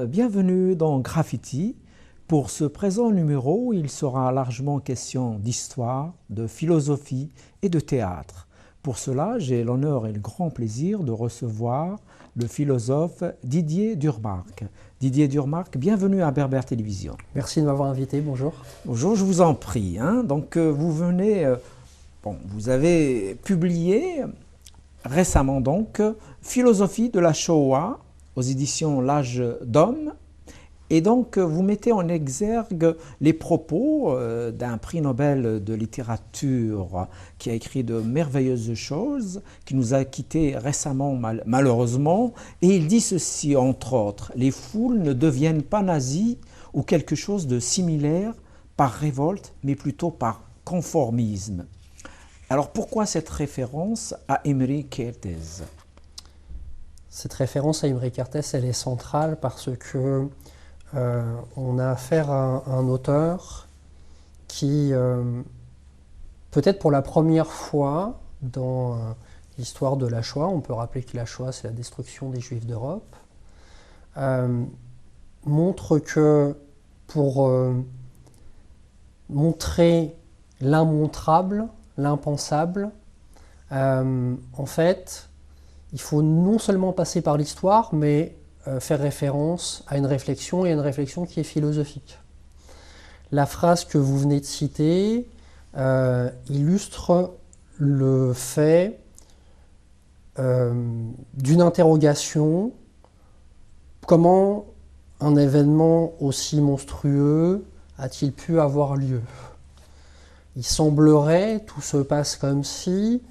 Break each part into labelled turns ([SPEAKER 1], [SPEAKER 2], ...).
[SPEAKER 1] Bienvenue dans Graffiti. Pour ce présent numéro, il sera largement question d'histoire, de philosophie et de théâtre. Pour cela, j'ai l'honneur et le grand plaisir de recevoir le philosophe Didier Durmarck. Didier Durmarck, bienvenue à Berbère Télévision.
[SPEAKER 2] Merci de m'avoir invité, bonjour.
[SPEAKER 1] Bonjour, je vous en prie. Vous venez, vous avez publié récemment Philosophie de la Shoah aux éditions L'Âge d'Homme. Et donc, vous mettez en exergue les propos d'un prix Nobel de littérature qui a écrit de merveilleuses choses, qui nous a quittés récemment malheureusement. Et il dit ceci, entre autres: les foules ne deviennent pas nazies ou quelque chose de similaire par révolte, mais plutôt par conformisme. Alors, pourquoi cette référence à Imre Kertész?
[SPEAKER 2] Cette référence à Imre Kertész, elle est centrale parce que on a affaire à un auteur qui, peut-être pour la première fois dans l'histoire de la Shoah, on peut rappeler que la Shoah c'est la destruction des Juifs d'Europe, montre que pour montrer l'immontrable, l'impensable, en fait, il faut non seulement passer par l'histoire, mais faire référence à une réflexion, et à une réflexion qui est philosophique. La phrase que vous venez de citer illustre le fait d'une interrogation: comment un événement aussi monstrueux a-t-il pu avoir lieu? Il semblerait, tout se passe comme si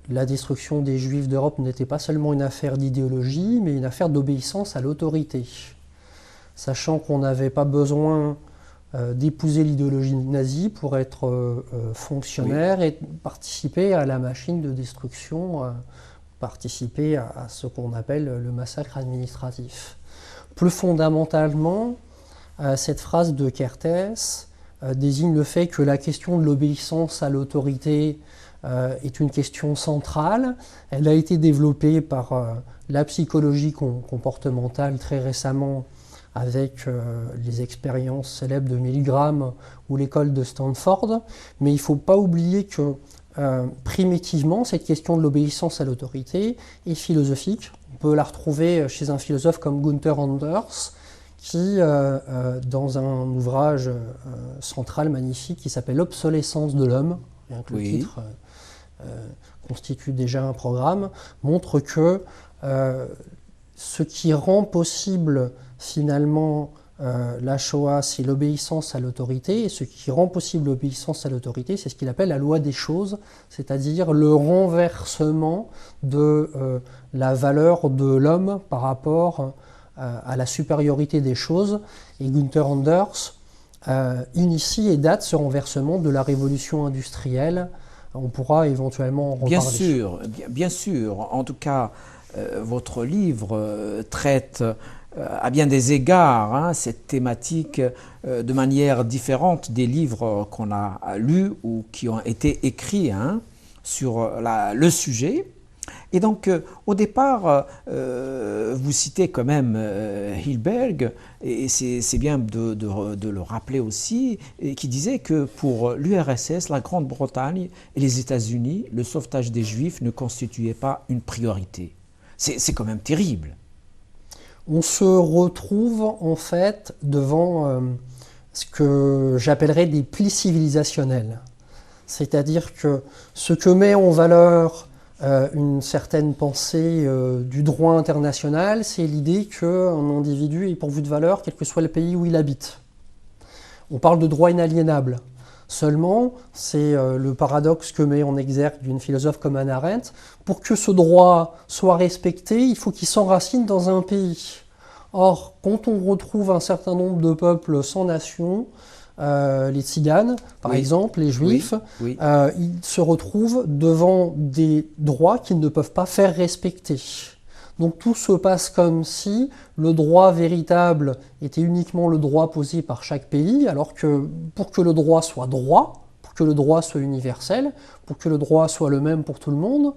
[SPEAKER 2] la destruction des Juifs d'Europe n'était pas seulement une affaire d'idéologie, mais une affaire d'obéissance à l'autorité. Sachant qu'on n'avait pas besoin d'épouser l'idéologie nazie pour être fonctionnaire, oui, et participer à la machine de destruction, participer à ce qu'on appelle le massacre administratif. Plus fondamentalement, cette phrase de Kertész désigne le fait que la question de l'obéissance à l'autorité est une question centrale. Elle a été développée par la psychologie comportementale très récemment avec les expériences célèbres de Milgram ou l'école de Stanford. Mais il ne faut pas oublier que primitivement, cette question de l'obéissance à l'autorité est philosophique. On peut la retrouver chez un philosophe comme Gunther Anders, qui, dans un ouvrage central magnifique qui s'appelle L'obsolescence de l'homme, bien que le titre constitue déjà un programme, montre que ce qui rend possible finalement la Shoah, c'est l'obéissance à l'autorité, et ce qui rend possible l'obéissance à l'autorité, c'est ce qu'il appelle la loi des choses, c'est-à-dire le renversement de la valeur de l'homme par rapport à la supériorité des choses. Et Gunther Anders initie et date ce renversement de la révolution industrielle. On pourra éventuellement en reparler.
[SPEAKER 1] Bien sûr. En tout cas, votre livre traite à bien des égards cette thématique de manière différente des livres qu'on a lus ou qui ont été écrits sur le sujet. Et donc, au départ, vous citez quand même Hilberg, et c'est bien de le rappeler aussi, qui disait que pour l'URSS, la Grande-Bretagne et les États-Unis, le sauvetage des Juifs ne constituait pas une priorité. C'est quand même terrible.
[SPEAKER 2] On se retrouve en fait devant ce que j'appellerais des plis civilisationnels. C'est-à-dire que ce que met en valeur une certaine pensée du droit international, c'est l'idée qu'un individu est pourvu de valeur quel que soit le pays où il habite. On parle de droit inaliénable. Seulement, c'est le paradoxe que met en exergue une philosophe comme Hannah Arendt. Pour que ce droit soit respecté, il faut qu'il s'enracine dans un pays. Or, quand on retrouve un certain nombre de peuples sans nation, les tziganes, par exemple, les juifs, ils se retrouvent devant des droits qu'ils ne peuvent pas faire respecter. Donc tout se passe comme si le droit véritable était uniquement le droit posé par chaque pays, alors que pour que le droit soit droit, pour que le droit soit universel, pour que le droit soit le même pour tout le monde,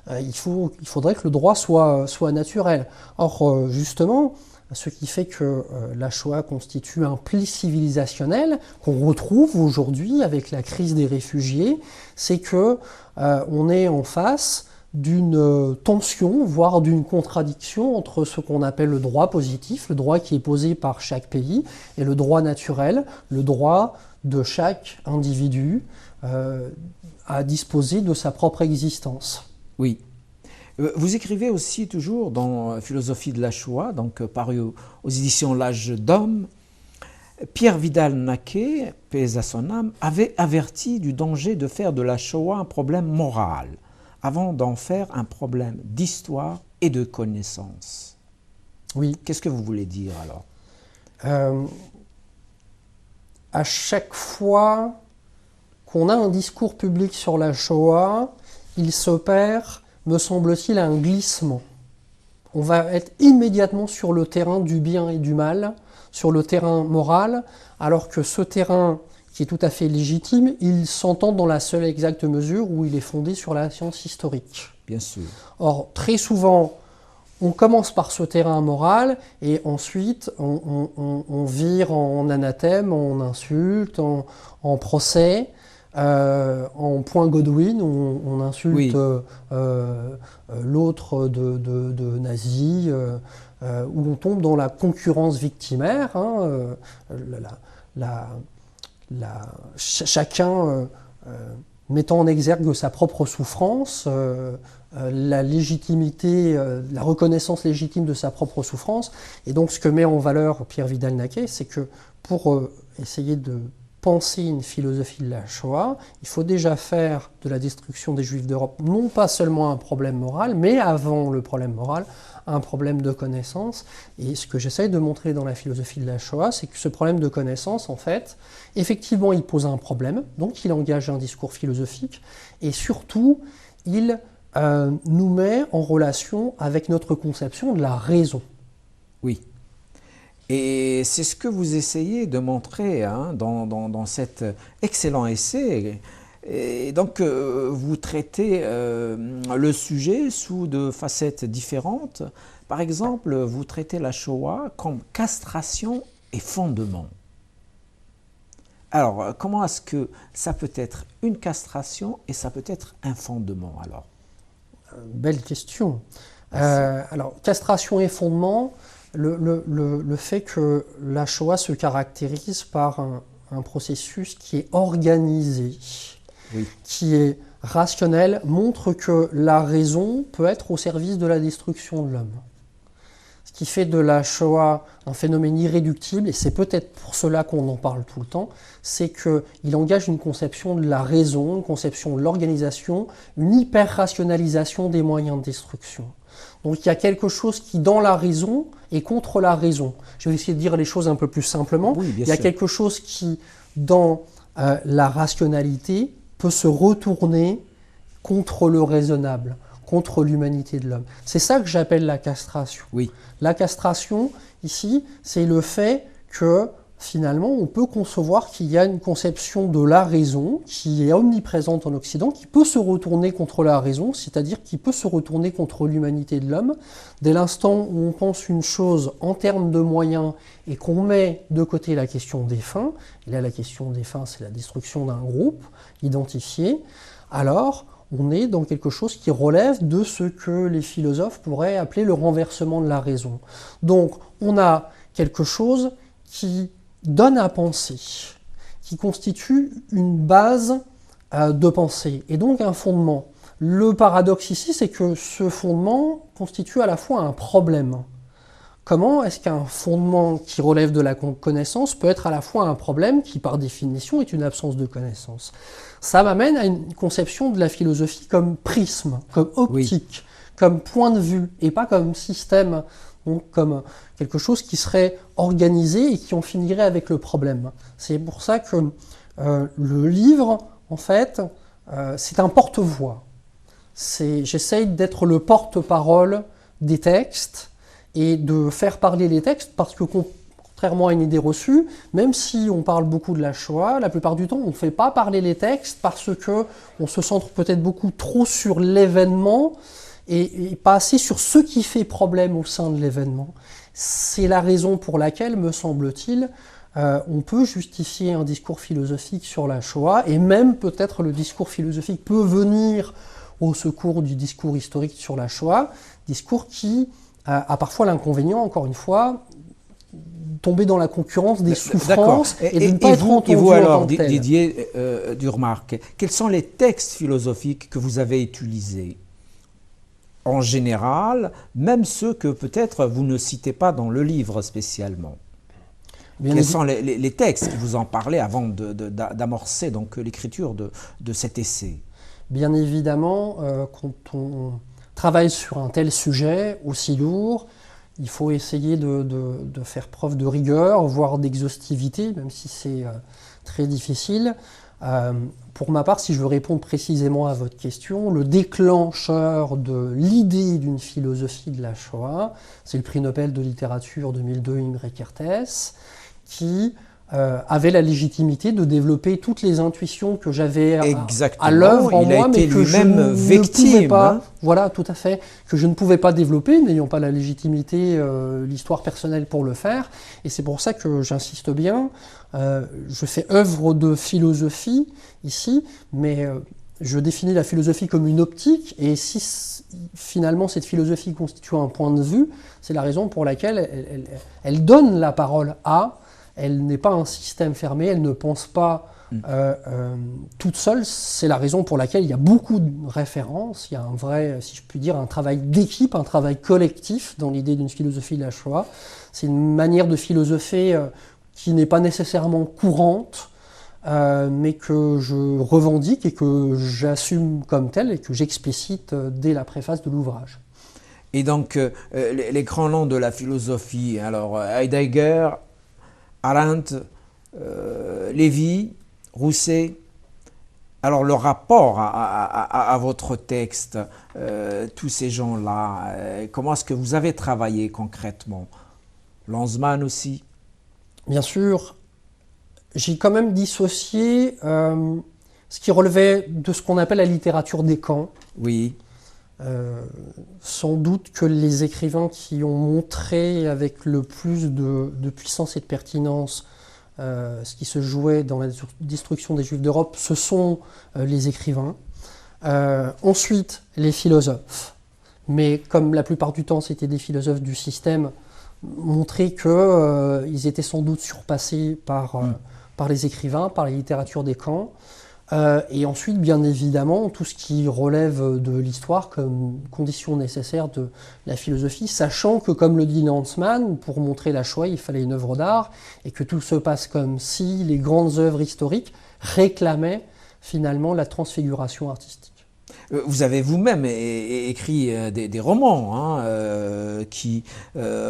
[SPEAKER 2] il faudrait que le droit soit naturel. Or, justement, ce qui fait que la Shoah constitue un pli civilisationnel qu'on retrouve aujourd'hui avec la crise des réfugiés, c'est que on est en face d'une tension, voire d'une contradiction entre ce qu'on appelle le droit positif, le droit qui est posé par chaque pays, et le droit naturel, le droit de chaque individu à disposer de sa propre existence.
[SPEAKER 1] Oui. Vous écrivez aussi toujours dans Philosophie de la Shoah, donc paru aux éditions L'Âge d'Homme, Pierre Vidal-Naquet, paix à son âme, avait averti du danger de faire de la Shoah un problème moral, avant d'en faire un problème d'histoire et de connaissance.
[SPEAKER 2] Oui.
[SPEAKER 1] Qu'est-ce que vous voulez dire alors?
[SPEAKER 2] À chaque fois qu'on a un discours public sur la Shoah, il s'opère, me semble-t-il, un glissement. On va être immédiatement sur le terrain du bien et du mal, sur le terrain moral, alors que ce terrain qui est tout à fait légitime, il s'entend dans la seule exacte mesure où il est fondé sur la science historique.
[SPEAKER 1] Bien sûr.
[SPEAKER 2] Or, très souvent, on commence par ce terrain moral et ensuite on vire en anathème, en insulte, en procès, en point Godwin, où on insulte
[SPEAKER 1] Oui.
[SPEAKER 2] l'autre de nazi, où on tombe dans la concurrence victimaire, chacun mettant en exergue sa propre souffrance, la légitimité, la reconnaissance légitime de sa propre souffrance. Et donc ce que met en valeur Pierre Vidal-Naquet, c'est que pour essayer de penser une philosophie de la Shoah, il faut déjà faire de la destruction des Juifs d'Europe non pas seulement un problème moral, mais avant le problème moral, un problème de connaissance. Et ce que j'essaye de montrer dans la philosophie de la Shoah, c'est que ce problème de connaissance, en fait, effectivement, il pose un problème, donc il engage un discours philosophique, et surtout, il nous met en relation avec notre conception de la raison.
[SPEAKER 1] Oui. Et c'est ce que vous essayez de montrer dans cet excellent essai. Et donc, vous traitez le sujet sous de facettes différentes. Par exemple, vous traitez la Shoah comme castration et fondement. Alors, comment est-ce que ça peut être une castration et ça peut être un fondement alors?
[SPEAKER 2] Belle question. Alors, castration et fondement, le fait que la Shoah se caractérise par un processus qui est organisé,
[SPEAKER 1] oui,
[SPEAKER 2] qui est rationnel, montre que la raison peut être au service de la destruction de l'homme. Ce qui fait de la Shoah un phénomène irréductible, et c'est peut-être pour cela qu'on en parle tout le temps, c'est qu'il engage une conception de la raison, une conception de l'organisation, une hyper-rationalisation des moyens de destruction. Donc il y a quelque chose qui, dans la raison, est contre la raison. Je vais essayer de dire les choses un peu plus simplement.
[SPEAKER 1] Oui, bien
[SPEAKER 2] il y a
[SPEAKER 1] sûr.
[SPEAKER 2] quelque chose qui, dans la rationalité, peut se retourner contre le raisonnable, contre l'humanité de l'homme. C'est ça que j'appelle la castration.
[SPEAKER 1] Oui.
[SPEAKER 2] La castration, ici, c'est le fait que, finalement, on peut concevoir qu'il y a une conception de la raison qui est omniprésente en Occident, qui peut se retourner contre la raison, c'est-à-dire qui peut se retourner contre l'humanité de l'homme. Dès l'instant où on pense une chose en termes de moyens et qu'on met de côté la question des fins, et là la question des fins c'est la destruction d'un groupe identifié, alors on est dans quelque chose qui relève de ce que les philosophes pourraient appeler le renversement de la raison. Donc on a quelque chose qui donne à penser, qui constitue une base de pensée, et donc un fondement. Le paradoxe ici, c'est que ce fondement constitue à la fois un problème. Comment est-ce qu'un fondement qui relève de la connaissance peut être à la fois un problème qui, par définition, est une absence de connaissance? Ça m'amène à une conception de la philosophie comme prisme, comme optique, oui, comme point de vue, et pas comme système, donc comme quelque chose qui serait organisé et qui en finirait avec le problème. C'est pour ça que le livre, en fait, c'est un porte-voix. J'essaye d'être le porte-parole des textes et de faire parler les textes parce que contrairement à une idée reçue, même si on parle beaucoup de la Shoah, la plupart du temps, on ne fait pas parler les textes parce qu'on se centre peut-être beaucoup trop sur l'événement et pas assez sur ce qui fait problème au sein de l'événement. C'est la raison pour laquelle, me semble-t-il, on peut justifier un discours philosophique sur la Shoah, et même peut-être le discours philosophique peut venir au secours du discours historique sur la Shoah, discours qui a parfois l'inconvénient, encore une fois, tomber dans la concurrence des souffrances et de ne pas être entendu.
[SPEAKER 1] Et vous alors,
[SPEAKER 2] en tant que tel.
[SPEAKER 1] Didier Durmarck, quels sont les textes philosophiques que vous avez utilisés en général, même ceux que peut-être vous ne citez pas dans le livre spécialement? Quels sont les textes qui vous en parlaient avant d'amorcer donc l'écriture de cet essai?
[SPEAKER 2] Bien évidemment, quand on travaille sur un tel sujet aussi lourd, il faut essayer de faire preuve de rigueur, voire d'exhaustivité, même si c'est très difficile. Pour ma part, si je veux répondre précisément à votre question, le déclencheur de l'idée d'une philosophie de la Shoah, c'est le prix Nobel de littérature 2002 Imre Kertész, qui avait la légitimité de développer toutes les intuitions que j'avais à l'œuvre en moi, mais que je ne pouvais pas, voilà, tout à fait, que je ne pouvais pas développer, n'ayant pas la légitimité, l'histoire personnelle pour le faire. Et c'est pour ça que j'insiste bien. Je fais œuvre de philosophie ici, mais je définis la philosophie comme une optique, et si finalement cette philosophie constitue un point de vue, c'est la raison pour laquelle elle donne la parole à. Elle n'est pas un système fermé, elle ne pense pas toute seule. C'est la raison pour laquelle il y a beaucoup de références. Il y a un vrai, si je puis dire, un travail d'équipe, un travail collectif dans l'idée d'une philosophie de la Shoah. C'est une manière de philosopher qui n'est pas nécessairement courante, mais que je revendique et que j'assume comme telle et que j'explicite dès la préface de l'ouvrage.
[SPEAKER 1] Et donc, les grands noms de la philosophie, alors Heidegger, Arendt, Lévy, Rousset. Alors le rapport à votre texte, tous ces gens-là, comment est-ce que vous avez travaillé concrètement? Lanzmann aussi?
[SPEAKER 2] Bien sûr, j'ai quand même dissocié ce qui relevait de ce qu'on appelle la littérature des camps.
[SPEAKER 1] Oui.
[SPEAKER 2] Sans doute que les écrivains qui ont montré avec le plus de puissance et de pertinence ce qui se jouait dans la destruction des Juifs d'Europe, ce sont les écrivains. Ensuite, les philosophes. Mais comme la plupart du temps c'était des philosophes du système, montraient qu'ils étaient sans doute surpassés par les écrivains, par les littératures des camps. Et ensuite, bien évidemment, tout ce qui relève de l'histoire comme condition nécessaire de la philosophie, sachant que, comme le dit Lanzmann, pour montrer la Shoah, il fallait une œuvre d'art, et que tout se passe comme si les grandes œuvres historiques réclamaient finalement la transfiguration artistique.
[SPEAKER 1] Vous avez vous-même écrit des romans qui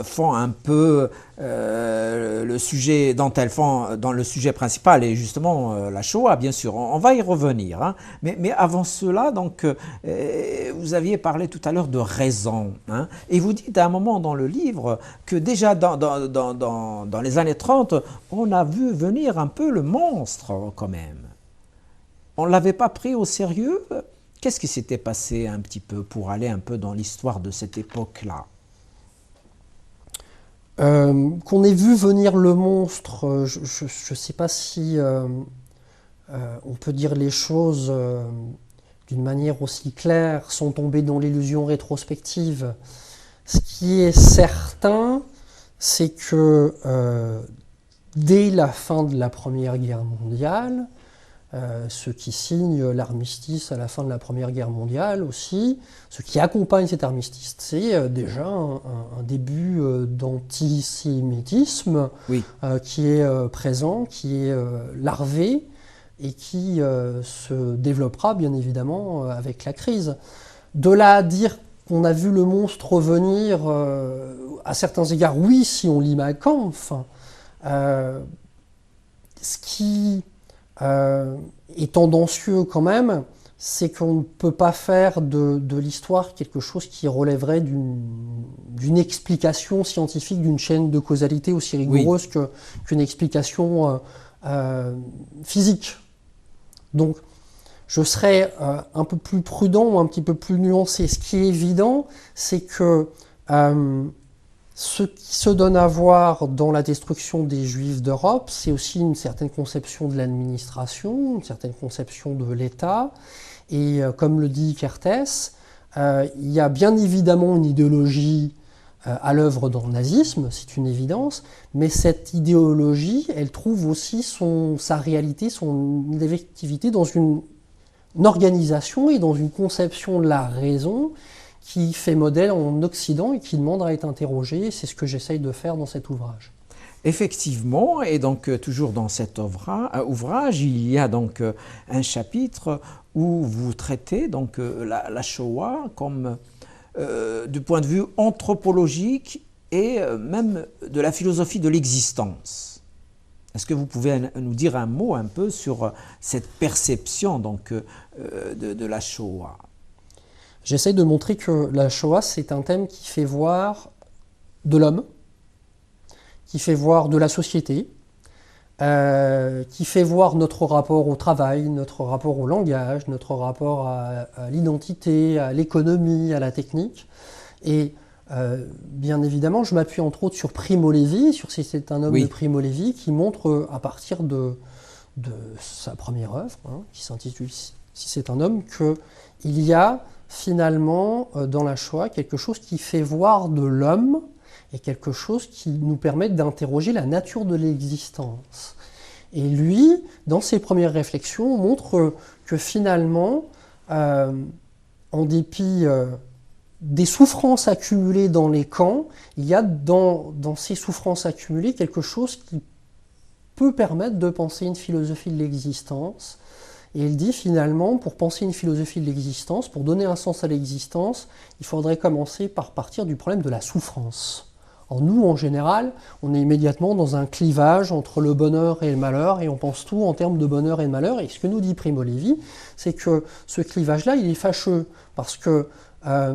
[SPEAKER 1] font un peu le sujet dont elles font, dans le sujet principal et justement la Shoah, bien sûr. On va y revenir. Hein. Mais avant cela, donc, vous aviez parlé tout à l'heure de raison. Hein, et vous dites à un moment dans le livre que déjà dans les années 30, on a vu venir un peu le monstre quand même. On ne l'avait pas pris au sérieux. Qu'est-ce qui s'était passé un petit peu pour aller un peu dans l'histoire de cette époque-là?
[SPEAKER 2] Qu'on ait vu venir le monstre, je ne sais pas si on peut dire les choses d'une manière aussi claire sans tomber dans l'illusion rétrospective. Ce qui est certain, c'est que dès la fin de la Première Guerre mondiale, ceux qui signent l'armistice à la fin de la Première Guerre mondiale aussi, ce qui accompagne cet armistice, c'est déjà un début d'antisémitisme
[SPEAKER 1] oui.
[SPEAKER 2] Qui est présent, qui est larvé et qui se développera bien évidemment avec la crise. De là à dire qu'on a vu le monstre venir, à certains égards, oui, si on lit Mein Kampf, ce qui est tendancieux quand même, c'est qu'on ne peut pas faire de l'histoire quelque chose qui relèverait d'une explication scientifique, d'une chaîne de causalité aussi rigoureuse qu'une explication physique. Donc, je serais un peu plus prudent ou un petit peu plus nuancé. Ce qui est évident, c'est que ce qui se donne à voir dans la destruction des Juifs d'Europe, c'est aussi une certaine conception de l'administration, une certaine conception de l'État. Et comme le dit Kertész, il y a bien évidemment une idéologie à l'œuvre dans le nazisme, c'est une évidence, mais cette idéologie, elle trouve aussi sa réalité, son effectivité dans une organisation et dans une conception de la raison qui fait modèle en Occident et qui demande à être interrogée. C'est ce que j'essaye de faire dans cet ouvrage.
[SPEAKER 1] Effectivement, et donc toujours dans cet ouvrage, il y a donc un chapitre où vous traitez donc la Shoah comme du point de vue anthropologique et même de la philosophie de l'existence. Est-ce que vous pouvez nous dire un mot un peu sur cette perception donc de la Shoah?
[SPEAKER 2] J'essaye de montrer que la Shoah, c'est un thème qui fait voir de l'homme, qui fait voir de la société, qui fait voir notre rapport au travail, notre rapport au langage, notre rapport à l'identité, à l'économie, à la technique. Et bien évidemment, je m'appuie entre autres sur Primo Levi, sur Si c'est un homme de Primo Levi, qui montre à partir de sa première œuvre, qui s'intitule Si c'est un homme, qu'il y a finalement dans la Shoah quelque chose qui fait voir de l'homme et quelque chose qui nous permet d'interroger la nature de l'existence. Et lui, dans ses premières réflexions, montre que finalement, en dépit des souffrances accumulées dans les camps, il y a dans ces souffrances accumulées quelque chose qui peut permettre de penser une philosophie de l'existence. Et il dit finalement, pour penser une philosophie de l'existence, pour donner un sens à l'existence, il faudrait commencer par partir du problème de la souffrance. Alors nous, en général, on est immédiatement dans un clivage entre le bonheur et le malheur, et on pense tout en termes de bonheur et de malheur. Et ce que nous dit Primo Levi, c'est que ce clivage-là, il est fâcheux, parce que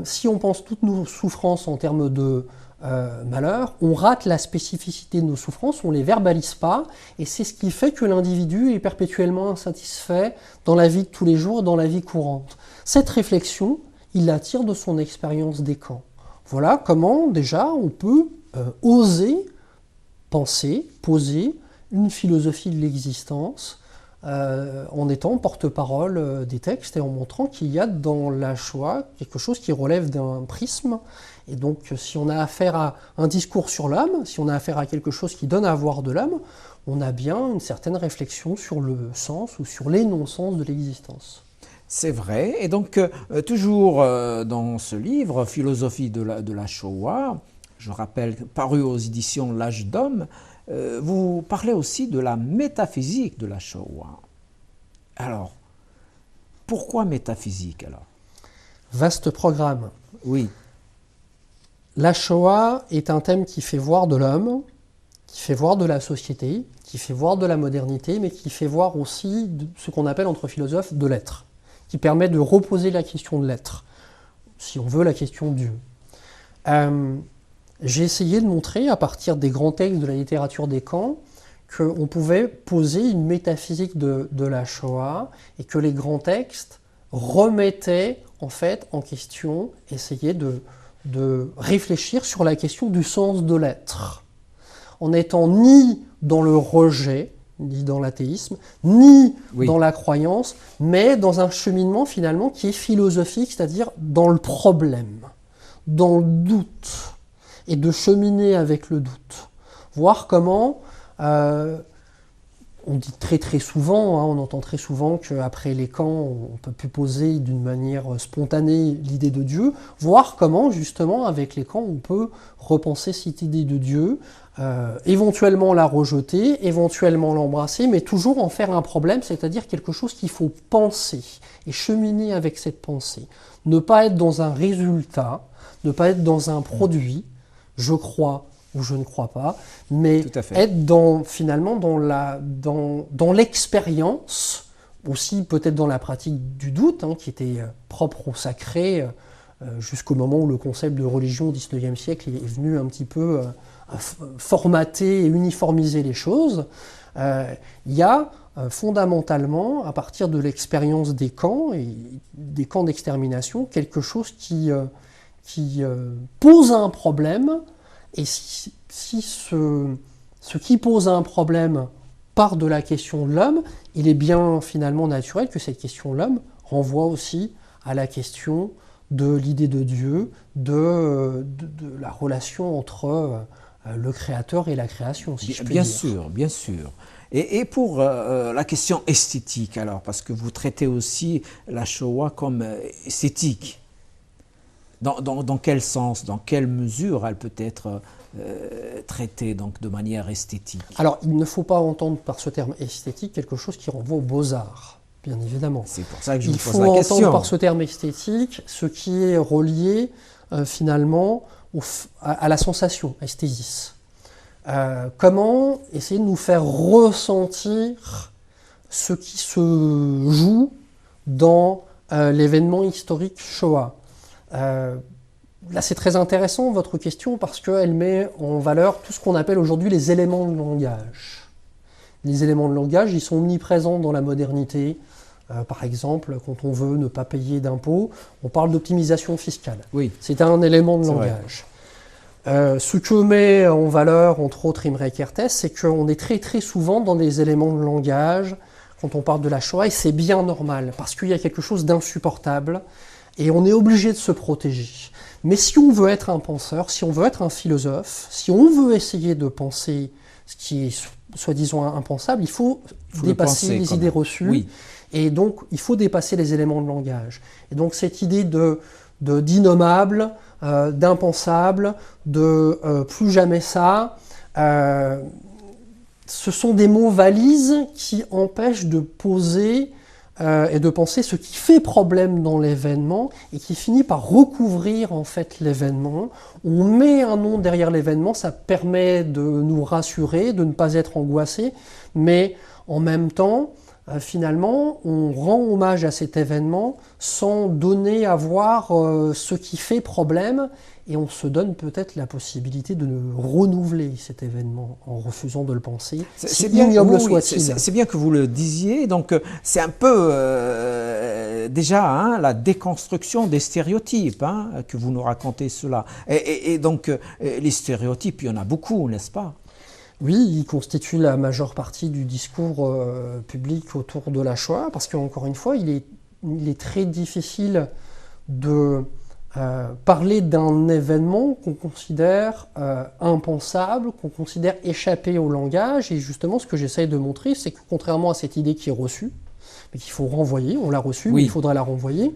[SPEAKER 2] si on pense toutes nos souffrances en termes de malheur, on rate la spécificité de nos souffrances, on ne les verbalise pas, et c'est ce qui fait que l'individu est perpétuellement insatisfait dans la vie de tous les jours, dans la vie courante. Cette réflexion, il la tire de son expérience des camps. Voilà comment déjà on peut oser penser, poser une philosophie de l'existence en étant porte-parole des textes et en montrant qu'il y a dans la Shoah quelque chose qui relève d'un prisme. Et donc si on a affaire à un discours sur l'homme, si on a affaire à quelque chose qui donne à voir de l'homme, on a bien une certaine réflexion sur le sens ou sur les non-sens de l'existence.
[SPEAKER 1] C'est vrai, et donc toujours dans ce livre, Philosophie de la Shoah, je rappelle, paru aux éditions L'Âge d'Homme, vous parlez aussi de la métaphysique de la Shoah. Alors, pourquoi métaphysique alors?
[SPEAKER 2] Vaste programme.
[SPEAKER 1] Oui.
[SPEAKER 2] La Shoah est un thème qui fait voir de l'homme, qui fait voir de la société, qui fait voir de la modernité, mais qui fait voir aussi ce qu'on appelle entre philosophes de l'être, qui permet de reposer la question de l'être, si on veut la question de Dieu. J'ai essayé de montrer, à partir des grands textes de la littérature des camps, qu'on pouvait poser une métaphysique de la Shoah et que les grands textes remettaient en fait en question, essayaient de réfléchir sur la question du sens de l'être, en n'étant ni dans le rejet, ni dans l'athéisme, ni dans la croyance, mais dans un cheminement finalement qui est philosophique, c'est-à-dire dans le problème, dans le doute, et de cheminer avec le doute. Voir comment, on dit très très souvent, on entend très souvent qu'après les camps, on ne peut plus poser d'une manière spontanée l'idée de Dieu, voir comment justement avec les camps on peut repenser cette idée de Dieu, éventuellement la rejeter, éventuellement l'embrasser, mais toujours en faire un problème, c'est-à-dire quelque chose qu'il faut penser et cheminer avec cette pensée. Ne pas être dans un résultat, ne pas être dans un produit, je crois ou je ne crois pas, mais être finalement dans l'expérience aussi peut-être dans la pratique du doute, hein, qui était propre au sacré, jusqu'au moment où le concept de religion au XIXe siècle est venu un petit peu formater et uniformiser les choses. Il y a fondamentalement, à partir de l'expérience des camps et des camps d'extermination, quelque chose qui pose un problème, et si ce qui pose un problème part de la question de l'homme, il est bien finalement naturel que cette question de l'homme renvoie aussi à la question de l'idée de Dieu, de la relation entre le créateur et la création, si je puis
[SPEAKER 1] Bien
[SPEAKER 2] dire.
[SPEAKER 1] sûr, bien sûr. Et pour la question esthétique, alors, parce que vous traitez aussi la Shoah comme esthétique, dans quel sens, dans quelle mesure elle peut être traitée donc, de manière esthétique?
[SPEAKER 2] Alors, il ne faut pas entendre par ce terme esthétique quelque chose qui renvoie aux beaux-arts, bien évidemment.
[SPEAKER 1] C'est pour ça que je vous
[SPEAKER 2] Il
[SPEAKER 1] pose
[SPEAKER 2] faut
[SPEAKER 1] la question.
[SPEAKER 2] entendre par ce terme esthétique ce qui est relié finalement à la sensation, esthésis. Comment essayer de nous faire ressentir ce qui se joue dans l'événement historique Shoah. Là, c'est très intéressant votre question parce qu'elle met en valeur tout ce qu'on appelle aujourd'hui les éléments de langage. Les éléments de langage, ils sont omniprésents dans la modernité. Par exemple, quand on veut ne pas payer d'impôts, on parle d'optimisation fiscale.
[SPEAKER 1] Oui.
[SPEAKER 2] C'est un élément de
[SPEAKER 1] C'est
[SPEAKER 2] langage. Ce que met en valeur, entre autres, Imre Kertész, c'est qu'on est très très souvent dans des éléments de langage quand on parle de la Shoah, et c'est bien normal, parce qu'il y a quelque chose d'insupportable, et on est obligé de se protéger. Mais si on veut être un penseur, si on veut être un philosophe, si on veut essayer de penser ce qui est soi-disant impensable, il faut dépasser les idées reçues,
[SPEAKER 1] oui.
[SPEAKER 2] Et donc il faut dépasser les éléments de langage. Et donc cette idée d'innommable, d'impensable, de plus jamais ça, ce sont des mots valises qui empêchent de poser et de penser ce qui fait problème dans l'événement et qui finit par recouvrir en fait l'événement. On met un nom derrière l'événement, ça permet de nous rassurer, de ne pas être angoissé, mais en même temps, finalement, on rend hommage à cet événement sans donner à voir ce qui fait problème, et on se donne peut-être la possibilité de renouveler cet événement en refusant de le penser, si ignoble soit-il.
[SPEAKER 1] C'est bien que vous le disiez, donc c'est un peu déjà hein, la déconstruction des stéréotypes que vous nous racontez cela. Et donc les stéréotypes, il y en a beaucoup, n'est-ce pas ?
[SPEAKER 2] Oui, il constitue la majeure partie du discours public autour de la Shoah, parce qu'encore une fois, il est très difficile de parler d'un événement qu'on considère impensable, qu'on considère échappé au langage, et justement ce que j'essaye de montrer, c'est que contrairement à cette idée qui est reçue, mais qu'il faut renvoyer, on l'a reçue, mais il faudra la renvoyer,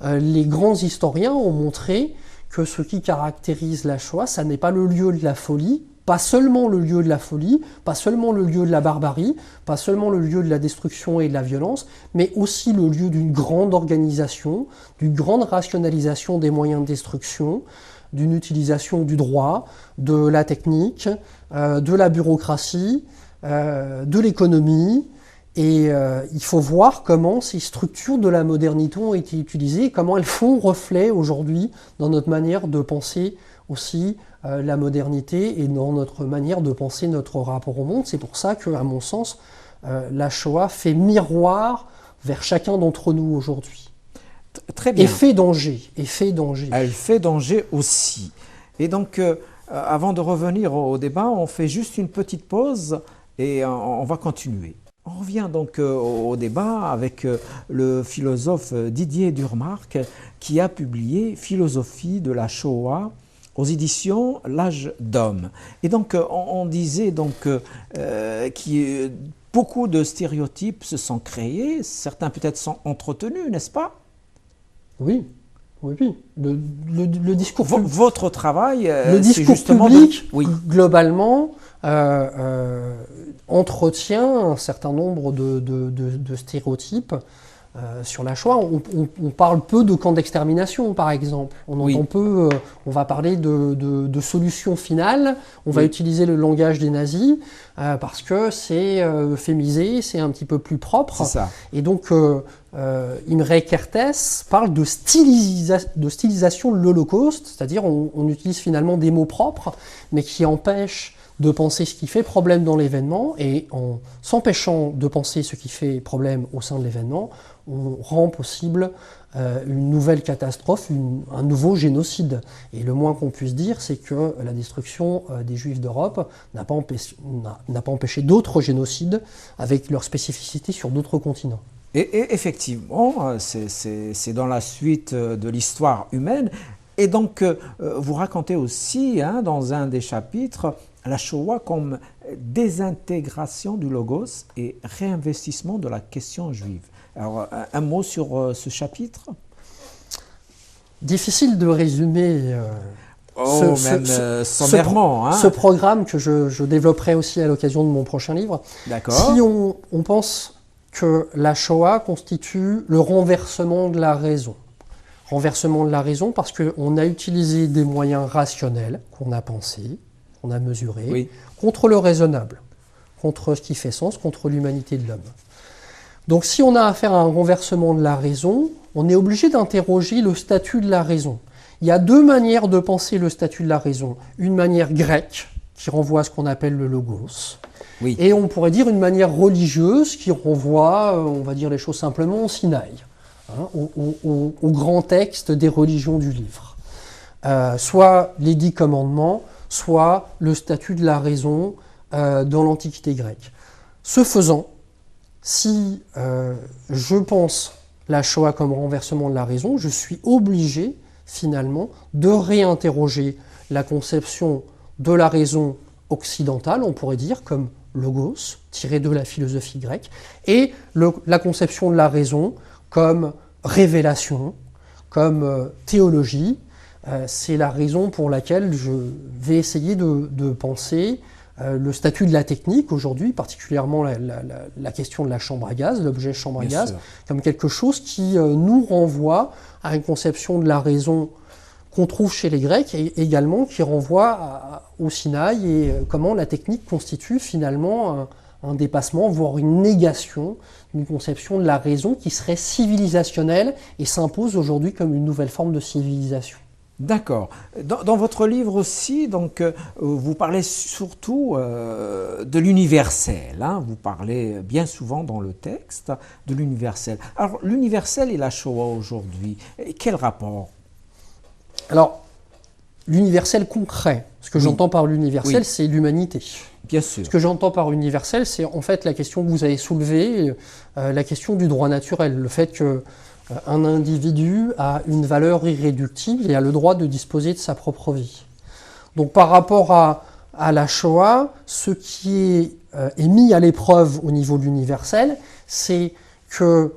[SPEAKER 2] les grands historiens ont montré que ce qui caractérise la Shoah, ça n'est pas le lieu de la folie, pas seulement le lieu de la folie, pas seulement le lieu de la barbarie, pas seulement le lieu de la destruction et de la violence, mais aussi le lieu d'une grande organisation, d'une grande rationalisation des moyens de destruction, d'une utilisation du droit, de la technique, de la bureaucratie, de l'économie. Et il faut voir comment ces structures de la modernité ont été utilisées, comment elles font reflet aujourd'hui dans notre manière de penser aussi la modernité et dans notre manière de penser notre rapport au monde. C'est pour ça que, à mon sens, la Shoah fait miroir vers chacun d'entre nous aujourd'hui.
[SPEAKER 1] Très bien.
[SPEAKER 2] Et fait danger. Elle
[SPEAKER 1] fait danger aussi. Et donc, avant de revenir au débat, on fait juste une petite pause et on va continuer. On revient donc au débat avec le philosophe Didier Durmarck qui a publié Philosophie de la Shoah aux éditions L'Âge d'Homme. Et donc, on disait donc que beaucoup de stéréotypes se sont créés, certains peut-être sont entretenus, n'est-ce pas ?
[SPEAKER 2] Oui. Le discours
[SPEAKER 1] votre travail,
[SPEAKER 2] le discours
[SPEAKER 1] justement
[SPEAKER 2] public, globalement, entretient un certain nombre de stéréotypes sur la Shoah, on parle peu de camps d'extermination, par exemple. On entend peu, on va parler de solutions finales, on va utiliser le langage des nazis, parce que c'est euphémisé, c'est un petit peu plus propre.
[SPEAKER 1] C'est ça.
[SPEAKER 2] Et donc, Imre Kertész parle de stylisation de l'Holocauste, c'est-à-dire on utilise finalement des mots propres, mais qui empêchent de penser ce qui fait problème dans l'événement, et en s'empêchant de penser ce qui fait problème au sein de l'événement, on rend possible une nouvelle catastrophe, un nouveau génocide. Et le moins qu'on puisse dire, c'est que la destruction des Juifs d'Europe n'a pas empêché d'autres génocides avec leurs spécificités sur d'autres continents.
[SPEAKER 1] Et effectivement, c'est dans la suite de l'histoire humaine. Et donc, vous racontez aussi, dans un des chapitres, la Shoah comme désintégration du logos et réinvestissement de la question juive. Alors, un mot sur ce chapitre?
[SPEAKER 2] Difficile de résumer
[SPEAKER 1] sommairement.
[SPEAKER 2] Ce programme que je développerai aussi à l'occasion de mon prochain livre.
[SPEAKER 1] D'accord.
[SPEAKER 2] Si on pense que la Shoah constitue le renversement de la raison. Renversement de la raison parce qu'on a utilisé des moyens rationnels qu'on a pensés, qu'on a mesurés, contre le raisonnable, contre ce qui fait sens, contre l'humanité de l'homme. Donc si on a affaire à un renversement de la raison, on est obligé d'interroger le statut de la raison. Il y a deux manières de penser le statut de la raison. Une manière grecque, qui renvoie à ce qu'on appelle le logos, et on pourrait dire une manière religieuse qui renvoie, on va dire les choses simplement, au Sinaï, au grand texte des religions du livre. Soit les 10 commandements, soit le statut de la raison dans l'Antiquité grecque. Ce faisant, si je pense la Shoah comme renversement de la raison, je suis obligé finalement de réinterroger la conception de la raison occidentale, on pourrait dire, comme logos, tiré de la philosophie grecque, et la conception de la raison comme révélation, comme théologie. C'est la raison pour laquelle je vais essayer de penser le statut de la technique aujourd'hui, particulièrement la question de la chambre à gaz, l'objet chambre à gaz, comme quelque chose qui nous renvoie à une conception de la raison qu'on trouve chez les Grecs et également qui renvoie au Sinaï et comment la technique constitue finalement un dépassement, voire une négation d'une conception de la raison qui serait civilisationnelle et s'impose aujourd'hui comme une nouvelle forme de civilisation.
[SPEAKER 1] D'accord. Dans votre livre aussi, donc, vous parlez surtout de l'universel. Vous parlez bien souvent dans le texte de l'universel. Alors, l'universel et la Shoah aujourd'hui, quel rapport?
[SPEAKER 2] Alors, l'universel concret, ce que j'entends par l'universel, c'est l'humanité.
[SPEAKER 1] Bien sûr.
[SPEAKER 2] Ce que j'entends par universel, c'est en fait la question que vous avez soulevée, la question du droit naturel, le fait que un individu a une valeur irréductible et a le droit de disposer de sa propre vie. Donc par rapport à la Shoah, ce qui est mis à l'épreuve au niveau de l'universel, c'est que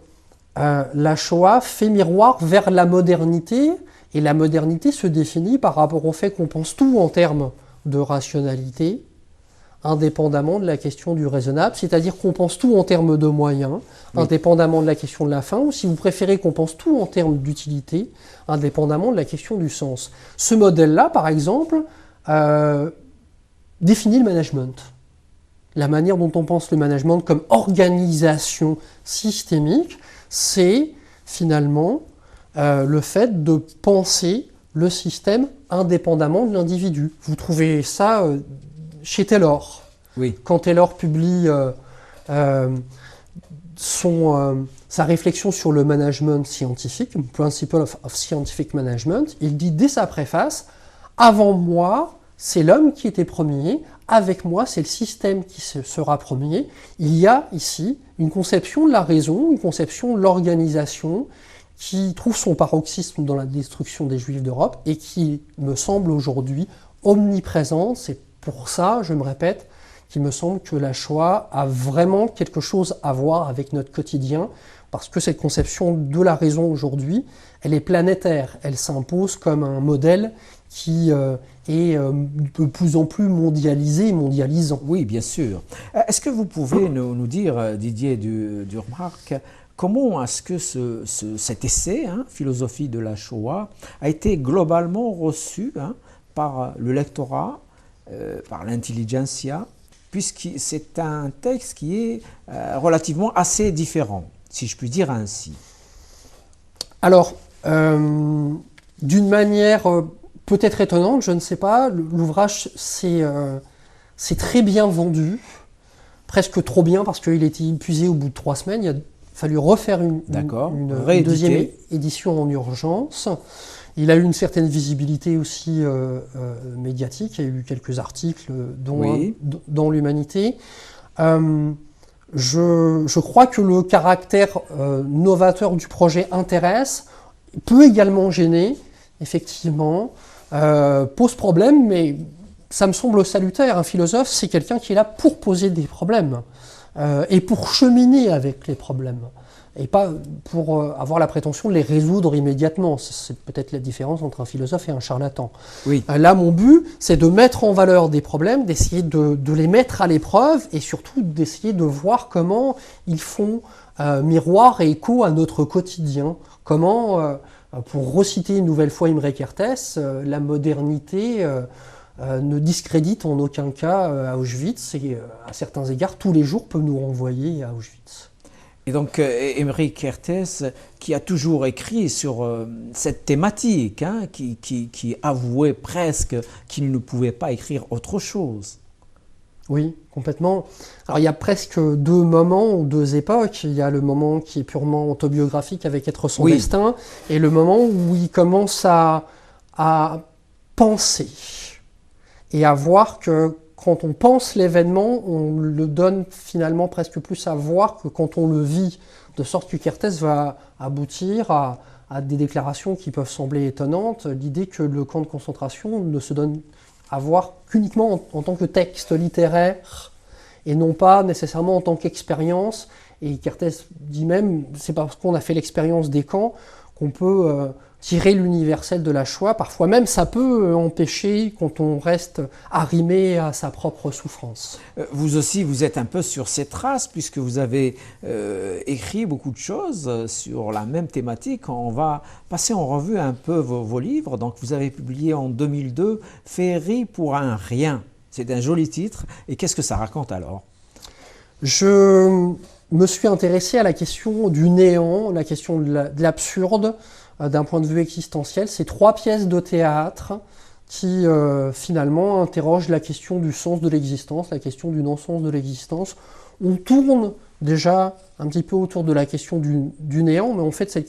[SPEAKER 2] la Shoah fait miroir vers la modernité, et la modernité se définit par rapport au fait qu'on pense tout en termes de rationalité, indépendamment de la question du raisonnable, c'est-à-dire qu'on pense tout en termes de moyens, indépendamment de la question de la fin, ou si vous préférez qu'on pense tout en termes d'utilité, indépendamment de la question du sens. Ce modèle-là, par exemple, définit le management. La manière dont on pense le management comme organisation systémique, c'est finalement le fait de penser le système indépendamment de l'individu. Vous trouvez ça chez Taylor. Quand Taylor publie sa réflexion sur le management scientifique, Principle of Scientific Management, il dit dès sa préface, avant moi, c'est l'homme qui était premier, avec moi, c'est le système qui sera premier. Il y a ici une conception de la raison, une conception de l'organisation qui trouve son paroxysme dans la destruction des Juifs d'Europe et qui me semble aujourd'hui omniprésente. C'est pour ça, je me répète, qu'il me semble que la Shoah a vraiment quelque chose à voir avec notre quotidien, parce que cette conception de la raison aujourd'hui, elle est planétaire, elle s'impose comme un modèle qui est de plus en plus mondialisé et mondialisant.
[SPEAKER 1] Oui, bien sûr. Est-ce que vous pouvez nous dire, Didier Durmarck, comment est-ce que cet essai, hein, Philosophie de la Shoah, a été globalement reçu, hein, par le lectorat, par l'intelligentsia, puisque c'est un texte qui est relativement assez différent, si je puis dire ainsi.
[SPEAKER 2] Alors, d'une manière peut-être étonnante, je ne sais pas, l'ouvrage s'est très bien vendu, presque trop bien parce qu'il était épuisé au bout de 3 semaines. Il a fallu refaire une deuxième édition en urgence. Il a eu une certaine visibilité aussi médiatique. Il y a eu quelques articles dans l'Humanité. Je crois que le caractère novateur du projet intéresse, peut également gêner, effectivement, pose problème, mais ça me semble salutaire. Un philosophe, c'est quelqu'un qui est là pour poser des problèmes et pour cheminer avec les problèmes, et pas pour avoir la prétention de les résoudre immédiatement. C'est peut-être la différence entre un philosophe et un charlatan.
[SPEAKER 1] Oui.
[SPEAKER 2] Là, mon but, c'est de mettre en valeur des problèmes, d'essayer de les mettre à l'épreuve et surtout d'essayer de voir comment ils font miroir et écho à notre quotidien. Comment, pour reciter une nouvelle fois Imre Kertész, la modernité ne discrédite en aucun cas Auschwitz et à certains égards, tous les jours, peut nous renvoyer à Auschwitz.
[SPEAKER 1] Et donc, Imre Kertész, qui a toujours écrit sur cette thématique, hein, qui avouait presque qu'il ne pouvait pas écrire autre chose.
[SPEAKER 2] Oui, complètement. Alors, il y a presque 2 moments ou 2 époques. Il y a le moment qui est purement autobiographique avec Être son destin, et le moment où il commence à penser et à voir que quand on pense l'événement, on le donne finalement presque plus à voir que quand on le vit, de sorte que Kertész va aboutir à des déclarations qui peuvent sembler étonnantes. L'idée que le camp de concentration ne se donne à voir qu'uniquement en tant que texte littéraire et non pas nécessairement en tant qu'expérience. Et Kertész dit même, c'est parce qu'on a fait l'expérience des camps qu'on peut tirer l'universel de la Shoah. Parfois même, ça peut empêcher quand on reste arrimé à sa propre souffrance.
[SPEAKER 1] Vous aussi, vous êtes un peu sur ces traces, puisque vous avez écrit beaucoup de choses sur la même thématique. On va passer en revue un peu vos livres. Donc, vous avez publié en 2002 « Féerie pour un rien ». C'est un joli titre. Et qu'est-ce que ça raconte alors ?
[SPEAKER 2] Je me suis intéressé à la question du néant, la question de l'absurde, d'un point de vue existentiel. C'est 3 pièces de théâtre qui finalement interrogent la question du sens de l'existence, la question du non-sens de l'existence. On tourne déjà un petit peu autour de la question du néant, mais on fait de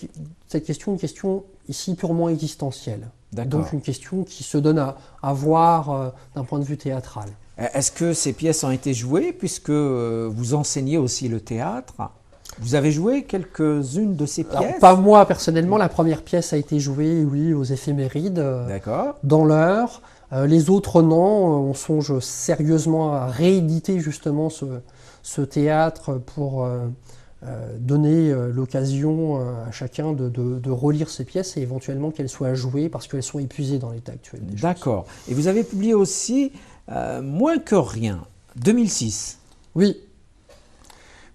[SPEAKER 2] cette question une question ici purement existentielle. Donc une question qui se donne à voir d'un point de vue théâtral.
[SPEAKER 1] Est-ce que ces pièces ont été jouées, puisque vous enseignez aussi le théâtre ? Vous avez joué quelques-unes de ces pièces ?
[SPEAKER 2] Alors, pas moi personnellement, la première pièce a été jouée, oui, aux Éphémérides, dans l'heure. Les autres non, on songe sérieusement à rééditer justement ce théâtre pour donner l'occasion à chacun de relire ces pièces et éventuellement qu'elles soient jouées parce qu'elles sont épuisées dans l'état actuel des choses.
[SPEAKER 1] D'accord. Et vous avez publié aussi Moins que rien, 2006.
[SPEAKER 2] Oui.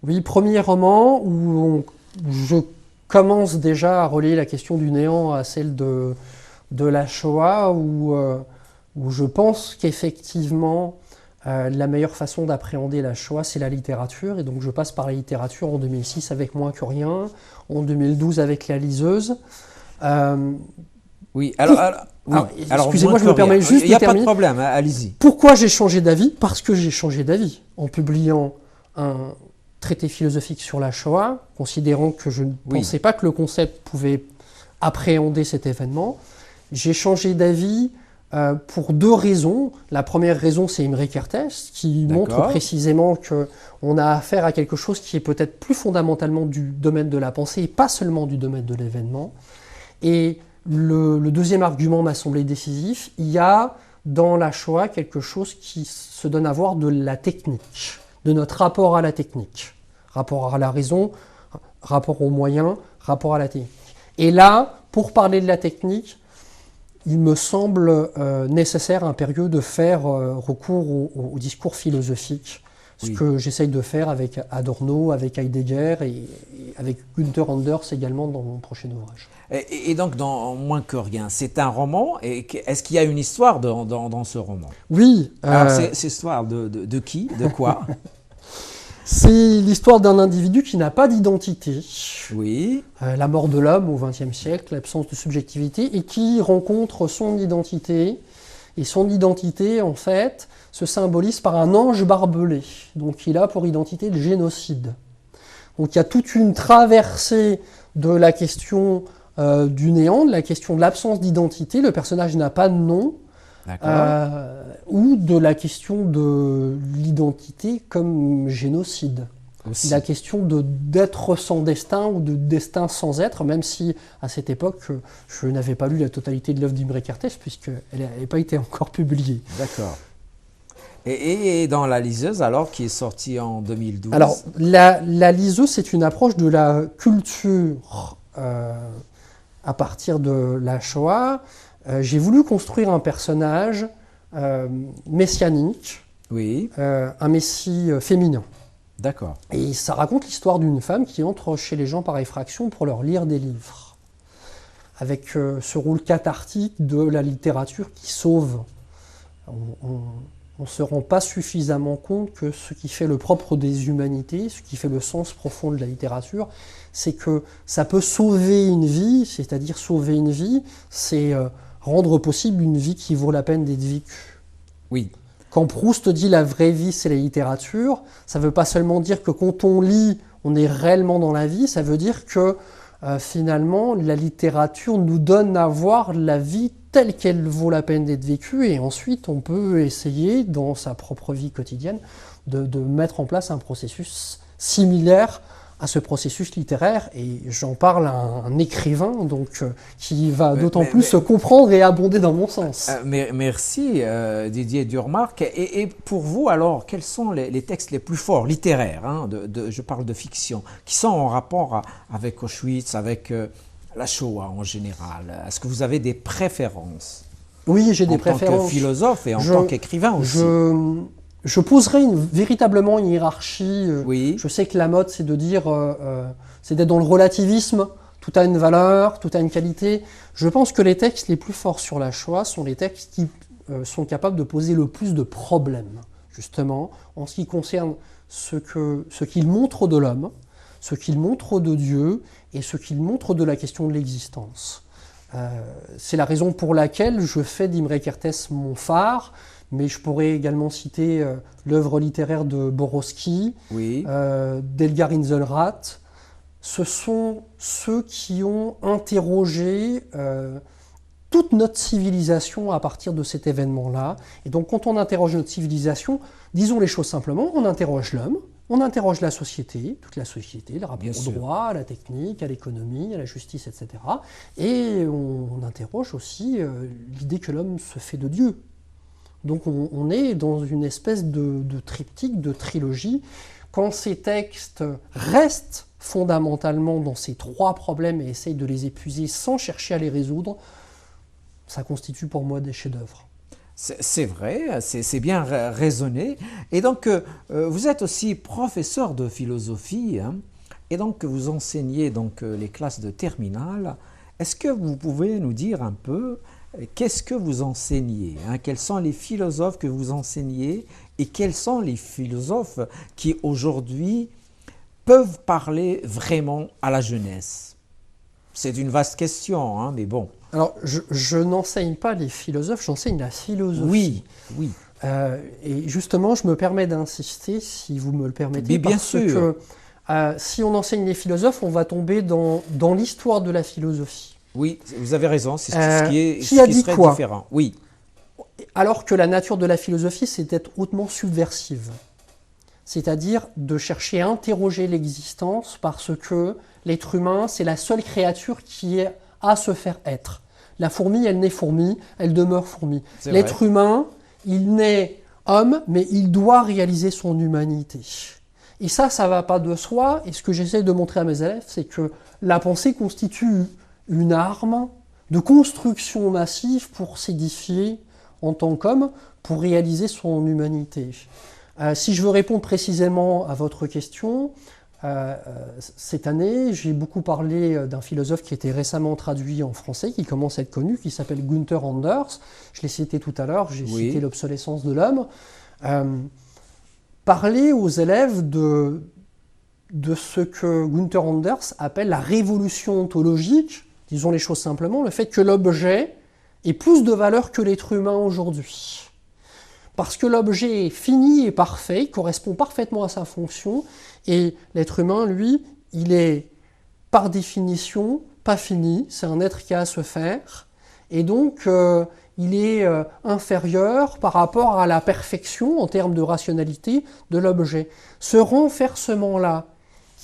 [SPEAKER 2] Oui, premier roman où je commence déjà à relier la question du néant à celle de la Shoah, où je pense qu'effectivement la meilleure façon d'appréhender la Shoah, c'est la littérature. Et donc je passe par la littérature en 2006 avec Moins que rien, en 2012 avec La liseuse.
[SPEAKER 1] Oui, alors
[SPEAKER 2] excusez-moi, je me permets juste de terminer.
[SPEAKER 1] Il n'y a pas de problème, allez-y.
[SPEAKER 2] Pourquoi j'ai changé d'avis ? Parce que j'ai changé d'avis en publiant un traité philosophique sur la Shoah, considérant que je ne pensais pas que le concept pouvait appréhender cet événement. J'ai changé d'avis pour 2 raisons. La première raison, c'est Imre Kertész, qui montre précisément qu'on a affaire à quelque chose qui est peut-être plus fondamentalement du domaine de la pensée et pas seulement du domaine de l'événement. Et le deuxième argument m'a semblé décisif. Il y a dans la Shoah quelque chose qui se donne à voir de la technique, de notre rapport à la technique, rapport à la raison, rapport aux moyens, rapport à la technique. Et là, pour parler de la technique, il me semble nécessaire, impérieux, de faire recours au discours philosophique Ce
[SPEAKER 1] Oui.
[SPEAKER 2] que j'essaye de faire avec Adorno, avec Heidegger et avec Günther Anders également dans mon prochain ouvrage.
[SPEAKER 1] Et donc, dans Moins que rien, c'est un roman. Et est-ce qu'il y a une histoire dans ce roman?
[SPEAKER 2] Oui,
[SPEAKER 1] Alors, c'est l'histoire de qui? De quoi?
[SPEAKER 2] c'est l'histoire d'un individu qui n'a pas d'identité.
[SPEAKER 1] Oui,
[SPEAKER 2] La mort de l'homme au XXe siècle, l'absence de subjectivité, et qui rencontre son identité. Et son identité, en fait, se symbolise par un ange barbelé. Donc il a pour identité le génocide. Donc il y a toute une traversée de la question du néant, de la question de l'absence d'identité, le personnage n'a pas de nom,
[SPEAKER 1] d'accord.
[SPEAKER 2] ou de la question de l'identité comme génocide.
[SPEAKER 1] Aussi.
[SPEAKER 2] La question d'être sans destin ou de destin sans être, même si à cette époque, je n'avais pas lu la totalité de l'œuvre d'Imre Kertész, puisqu'elle n'avait pas été encore publiée.
[SPEAKER 1] D'accord. Et dans La Liseuse, alors, qui est sortie en 2012?
[SPEAKER 2] Alors, la liseuse, c'est une approche de la culture à partir de la Shoah. J'ai voulu construire un personnage messianique,
[SPEAKER 1] Oui,
[SPEAKER 2] un messie féminin.
[SPEAKER 1] d'accord.
[SPEAKER 2] Et ça raconte l'histoire d'une femme qui entre chez les gens par effraction pour leur lire des livres. Avec ce rôle cathartique de la littérature qui sauve. On ne se rend pas suffisamment compte que ce qui fait le propre des humanités, ce qui fait le sens profond de la littérature, c'est que ça peut sauver une vie, c'est-à-dire sauver une vie, c'est rendre possible une vie qui vaut la peine d'être vécue.
[SPEAKER 1] Oui,
[SPEAKER 2] Quand Proust dit la vraie vie, c'est la littérature, ça ne veut pas seulement dire que quand on lit, on est réellement dans la vie, ça veut dire que finalement, la littérature nous donne à voir la vie telle qu'elle vaut la peine d'être vécue, et ensuite on peut essayer, dans sa propre vie quotidienne, de mettre en place un processus similaire à ce processus littéraire, et j'en parle à un écrivain donc, qui va d'autant plus se comprendre et abonder dans mon sens.
[SPEAKER 1] merci Didier Durmarc. Et pour vous, alors, quels sont les textes les plus forts, littéraires, hein, je parle de fiction, qui sont en rapport avec Auschwitz, avec la Shoah en général? Est-ce que vous avez des préférences?
[SPEAKER 2] Oui, j'ai des
[SPEAKER 1] En tant
[SPEAKER 2] préférences.
[SPEAKER 1] que philosophe et en tant qu'écrivain aussi.
[SPEAKER 2] Je poserai véritablement une hiérarchie.
[SPEAKER 1] Oui.
[SPEAKER 2] Je sais que la mode, c'est de dire, c'est d'être dans le relativisme. Tout a une valeur, tout a une qualité. Je pense que les textes les plus forts sur la Shoah sont les textes qui sont capables de poser le plus de problèmes, justement, en ce qui concerne ce qu'ils montrent de l'homme, ce qu'ils montrent de Dieu et ce qu'ils montrent de la question de l'existence. C'est la raison pour laquelle je fais d'Imre Kertész mon phare, mais je pourrais également citer l'œuvre littéraire de Borowski,
[SPEAKER 1] Oui.
[SPEAKER 2] d'Elgar Inselrath. Ce sont ceux qui ont interrogé toute notre civilisation à partir de cet événement-là. Et donc quand on interroge notre civilisation, disons les choses simplement, on interroge l'homme, on interroge la société, toute la société, le rapport au droit, à la technique, à l'économie, à la justice, etc. Et on interroge aussi l'idée que l'homme se fait de Dieu. Donc on est dans une espèce de triptyque, de trilogie. Quand ces textes restent fondamentalement dans ces trois problèmes et essayent de les épuiser sans chercher à les résoudre, ça constitue pour moi des chefs-d'œuvre.
[SPEAKER 1] C'est vrai, c'est bien raisonné. Et donc, vous êtes aussi professeur de philosophie, hein, et donc vous enseignez donc, les classes de terminale. Est-ce que vous pouvez nous dire un peu qu'est-ce que vous enseignez, hein, quels sont les philosophes que vous enseignez et quels sont les philosophes qui aujourd'hui peuvent parler vraiment à la jeunesse? C'est une vaste question, hein, mais bon.
[SPEAKER 2] Alors, je n'enseigne pas les philosophes, j'enseigne la philosophie.
[SPEAKER 1] Oui, oui.
[SPEAKER 2] Et justement, je me permets d'insister, si vous me le permettez,
[SPEAKER 1] bien
[SPEAKER 2] parce
[SPEAKER 1] sûr.
[SPEAKER 2] que si on enseigne les philosophes, on va tomber dans l'histoire de la philosophie.
[SPEAKER 1] Oui, vous avez raison, c'est ce qui serait
[SPEAKER 2] quoi
[SPEAKER 1] différent. Oui.
[SPEAKER 2] Alors que la nature de la philosophie, c'est d'être hautement subversive. C'est-à-dire de chercher à interroger l'existence parce que l'être humain, c'est la seule créature qui est à se faire être. La fourmi, elle naît fourmi, elle demeure fourmi. L'être humain, il naît homme, mais il doit réaliser son humanité. Et ça ne va pas de soi. Et ce que j'essaie de montrer à mes élèves, c'est que la pensée constitue une arme de construction massive pour s'édifier en tant qu'homme, pour réaliser son humanité. Si je veux répondre précisément à votre question, cette année, j'ai beaucoup parlé d'un philosophe qui était récemment traduit en français, qui commence à être connu, qui s'appelle Günther Anders. Je l'ai cité tout à l'heure, j'ai cité l'obsolescence de l'homme. Parler aux élèves de ce que Günther Anders appelle la révolution ontologique, disons les choses simplement, le fait que l'objet ait plus de valeur que l'être humain aujourd'hui. Parce que l'objet est fini et parfait, il correspond parfaitement à sa fonction, et l'être humain, lui, il est par définition pas fini, c'est un être qui a à se faire, et donc il est inférieur par rapport à la perfection en termes de rationalité de l'objet. Ce renversement-là,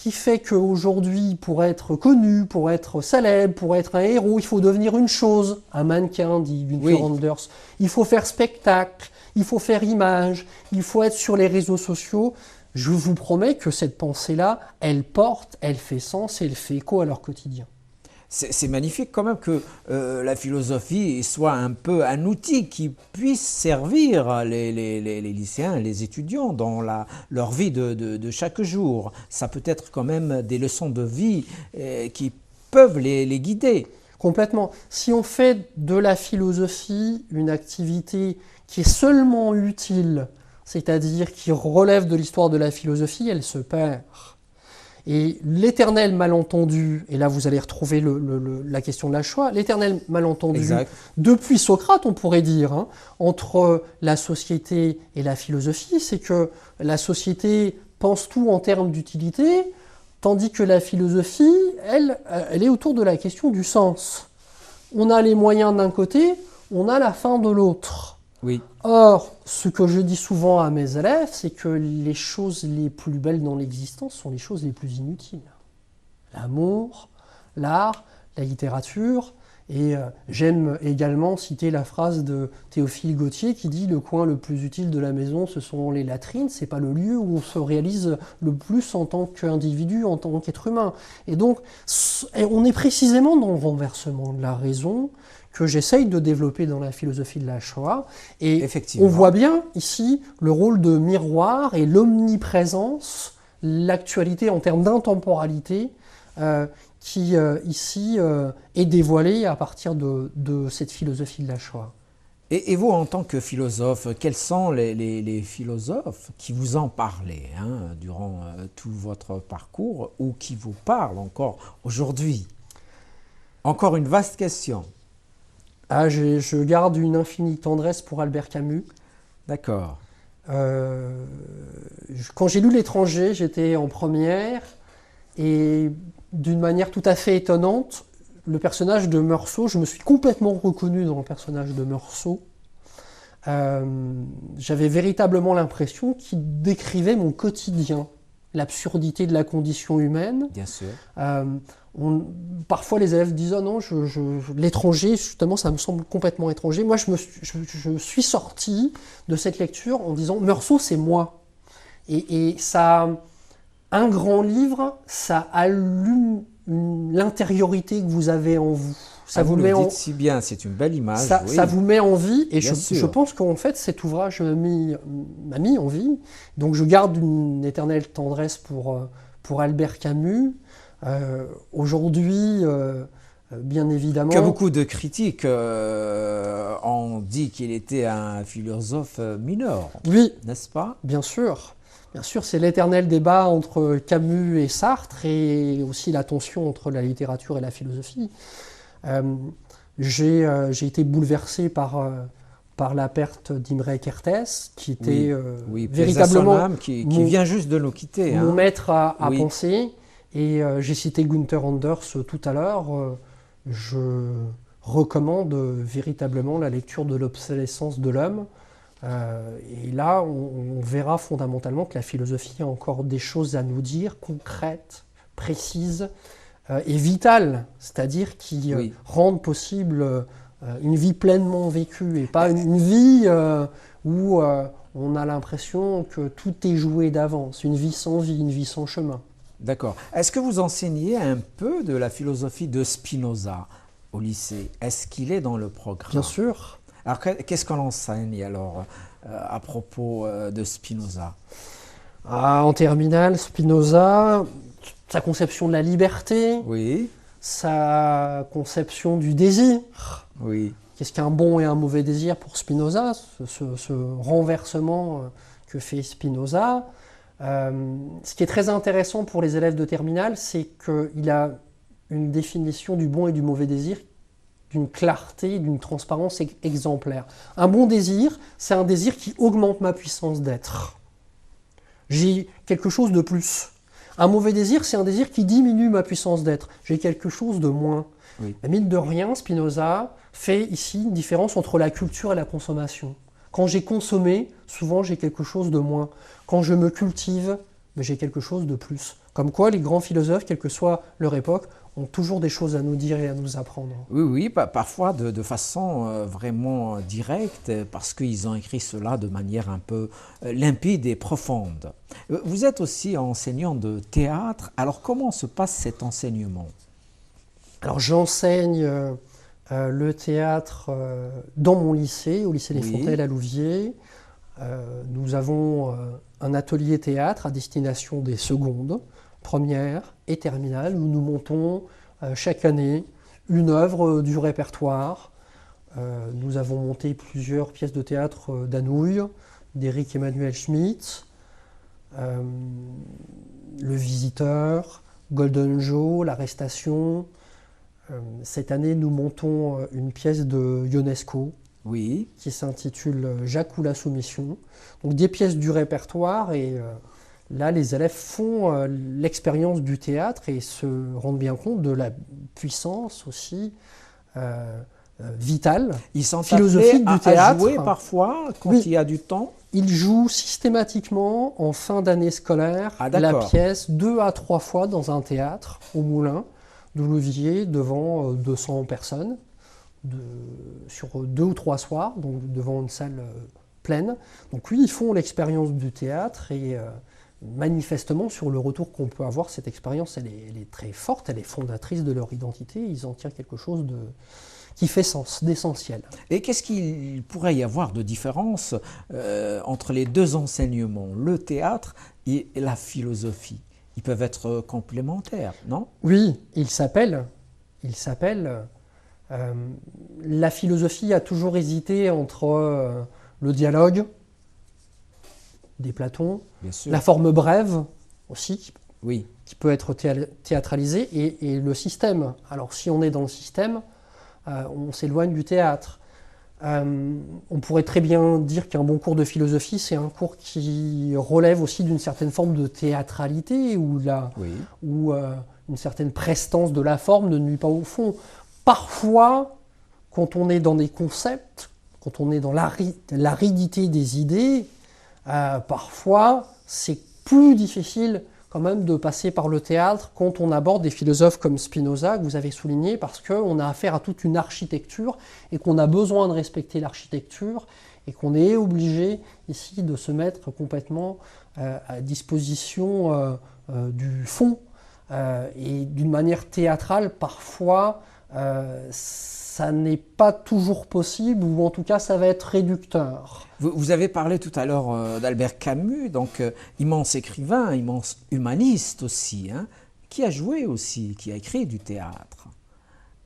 [SPEAKER 2] qui fait qu'aujourd'hui, pour être connu, pour être célèbre, pour être un héros, il faut devenir une chose, un mannequin, dit Günther Anders. Il faut faire spectacle, il faut faire image, il faut être sur les réseaux sociaux. Je vous promets que cette pensée-là, elle porte, elle fait sens et elle fait écho à leur quotidien.
[SPEAKER 1] C'est magnifique quand même que la philosophie soit un peu un outil qui puisse servir les lycéens, les étudiants dans leur vie de chaque jour. Ça peut être quand même des leçons de vie qui peuvent les guider.
[SPEAKER 2] Complètement. Si on fait de la philosophie une activité qui est seulement utile, c'est-à-dire qui relève de l'histoire de la philosophie, elle se perd. Et l'éternel malentendu, et là vous allez retrouver la question de la Shoah, l'éternel malentendu, exact, depuis Socrate on pourrait dire, hein, entre la société et la philosophie, c'est que la société pense tout en termes d'utilité, tandis que la philosophie, elle est autour de la question du sens. On a les moyens d'un côté, on a la fin de l'autre.
[SPEAKER 1] Oui.
[SPEAKER 2] Or, ce que je dis souvent à mes élèves, c'est que les choses les plus belles dans l'existence sont les choses les plus inutiles. L'amour, l'art, la littérature, et j'aime également citer la phrase de Théophile Gautier qui dit « Le coin le plus utile de la maison, ce sont les latrines, c'est pas le lieu où on se réalise le plus en tant qu'individu, en tant qu'être humain. » Et donc, on est précisément dans le renversement de la raison que j'essaye de développer dans la philosophie de la Shoah. Et on voit bien ici le rôle de miroir et l'omniprésence, l'actualité en termes d'intemporalité, qui ici est dévoilée à partir de cette philosophie de la Shoah.
[SPEAKER 1] Et vous, en tant que philosophe, quels sont les philosophes qui vous ont parlé durant tout votre parcours ou qui vous parlent encore aujourd'hui? Encore une vaste question.
[SPEAKER 2] Je garde une infinie tendresse pour Albert Camus.
[SPEAKER 1] D'accord.
[SPEAKER 2] Quand j'ai lu L'Étranger, j'étais en première et d'une manière tout à fait étonnante, le personnage de Meursault, je me suis complètement reconnu dans le personnage de Meursault. J'avais véritablement l'impression qu'il décrivait mon quotidien, l'absurdité de la condition humaine.
[SPEAKER 1] Bien sûr.
[SPEAKER 2] Parfois les élèves disent « Oh non, l'étranger, justement, ça me semble complètement étranger. » Moi, je suis sorti de cette lecture en disant « Meursault, c'est moi. » Et ça, un grand livre, ça allume l'intériorité que vous avez en vous. Ça
[SPEAKER 1] vous le dites si bien, c'est une belle image.
[SPEAKER 2] Ça vous met en vie et je pense qu'en fait, cet ouvrage m'a mis en vie. Donc je garde une éternelle tendresse pour Albert Camus. Aujourd'hui, bien évidemment...
[SPEAKER 1] Que beaucoup de critiques ont dit qu'il était un philosophe mineur.
[SPEAKER 2] Oui.
[SPEAKER 1] N'est-ce pas?
[SPEAKER 2] Bien sûr. Bien sûr, c'est l'éternel débat entre Camus et Sartre et aussi la tension entre la littérature et la philosophie. J'ai été bouleversé par la perte d'Imre Kertész, qui était véritablement
[SPEAKER 1] qui vient juste de nous quitter.
[SPEAKER 2] Mon maître à penser. Et j'ai cité Günther Anders tout à l'heure. Je recommande véritablement la lecture de L'Obsolescence de l'homme. Et là, on verra fondamentalement que la philosophie a encore des choses à nous dire, concrètes, précises et vitales, c'est-à-dire qui rendent possible une vie pleinement vécue et pas une vie où on a l'impression que tout est joué d'avance, une vie sans vie, une vie sans chemin.
[SPEAKER 1] D'accord. Est-ce que vous enseignez un peu de la philosophie de Spinoza au lycée? Est-ce qu'il est dans le programme?
[SPEAKER 2] Bien sûr.
[SPEAKER 1] Alors, qu'est-ce qu'on enseigne alors? à propos de Spinoza?
[SPEAKER 2] En terminale, Spinoza, sa conception de la liberté,
[SPEAKER 1] Oui,
[SPEAKER 2] sa conception du désir.
[SPEAKER 1] oui,
[SPEAKER 2] Qu'est-ce qu'un bon et un mauvais désir pour Spinoza, ce renversement que fait Spinoza. Ce qui est très intéressant pour les élèves de terminale, c'est qu'il a une définition du bon et du mauvais désir d'une clarté, d'une transparence exemplaire. Un bon désir, c'est un désir qui augmente ma puissance d'être. J'ai quelque chose de plus. Un mauvais désir, c'est un désir qui diminue ma puissance d'être. J'ai quelque chose de moins.
[SPEAKER 1] oui.
[SPEAKER 2] Mais mine de rien, Spinoza fait ici une différence entre la culture et la consommation. Quand j'ai consommé, souvent j'ai quelque chose de moins. Quand je me cultive, j'ai quelque chose de plus. Comme quoi, les grands philosophes, quelle que soit leur époque, ont toujours des choses à nous dire et à nous apprendre.
[SPEAKER 1] Oui, oui, parfois de façon vraiment directe, parce qu'ils ont écrit cela de manière un peu limpide et profonde. Vous êtes aussi enseignant de théâtre, alors comment se passe cet enseignement?
[SPEAKER 2] Alors j'enseigne le théâtre dans mon lycée, au lycée des
[SPEAKER 1] Oui.
[SPEAKER 2] Fontelles à Louviers. Nous avons un atelier théâtre à destination des secondes, premières et terminales, où nous montons chaque année une œuvre du répertoire. Nous avons monté plusieurs pièces de théâtre d'Anouilh, d'Éric Emmanuel Schmitt, Le Visiteur, Golden Joe, L'Arrestation. Cette année, nous montons une pièce de Ionesco
[SPEAKER 1] Oui,
[SPEAKER 2] qui s'intitule Jacques ou la soumission. Donc des pièces du répertoire et là, les élèves font l'expérience du théâtre et se rendent bien compte de la puissance aussi vitale,
[SPEAKER 1] ils sont
[SPEAKER 2] philosophique
[SPEAKER 1] appelés
[SPEAKER 2] du théâtre.
[SPEAKER 1] à jouer parfois quand
[SPEAKER 2] Oui.
[SPEAKER 1] il y a du temps.
[SPEAKER 2] Ils jouent systématiquement en fin d'année scolaire
[SPEAKER 1] Ah,
[SPEAKER 2] la
[SPEAKER 1] d'accord.
[SPEAKER 2] pièce 2 à 3 fois dans un théâtre au Moulin de Louviers devant 200 personnes sur 2 ou 3 soirs, donc devant une salle pleine. Donc oui, ils font l'expérience du théâtre et manifestement sur le retour qu'on peut avoir, cette expérience elle est très forte, elle est fondatrice de leur identité, ils en tirent quelque chose qui fait sens, d'essentiel.
[SPEAKER 1] Et qu'est-ce qu'il pourrait y avoir de différence entre les deux enseignements, le théâtre et la philosophie? Ils peuvent être complémentaires, non?
[SPEAKER 2] Oui, il s'appelle. La philosophie a toujours hésité entre le dialogue des Platon,
[SPEAKER 1] Bien sûr.
[SPEAKER 2] la forme brève aussi,
[SPEAKER 1] Oui,
[SPEAKER 2] qui peut être théâtralisée, et le système. Alors si on est dans le système, on s'éloigne du théâtre. On pourrait très bien dire qu'un bon cours de philosophie, c'est un cours qui relève aussi d'une certaine forme de théâtralité, où
[SPEAKER 1] oui,
[SPEAKER 2] une certaine prestance de la forme ne nuit pas au fond. Parfois, quand on est dans des concepts, quand on est dans l'aridité des idées, parfois c'est plus difficile quand même de passer par le théâtre quand on aborde des philosophes comme Spinoza, que vous avez souligné, parce qu'on a affaire à toute une architecture et qu'on a besoin de respecter l'architecture et qu'on est obligé ici de se mettre complètement à disposition du fond. Et d'une manière théâtrale, parfois, ça n'est pas toujours possible, ou en tout cas, ça va être réducteur.
[SPEAKER 1] Vous avez parlé tout à l'heure d'Albert Camus, donc immense écrivain, immense humaniste aussi, hein, qui a joué aussi, qui a écrit du théâtre.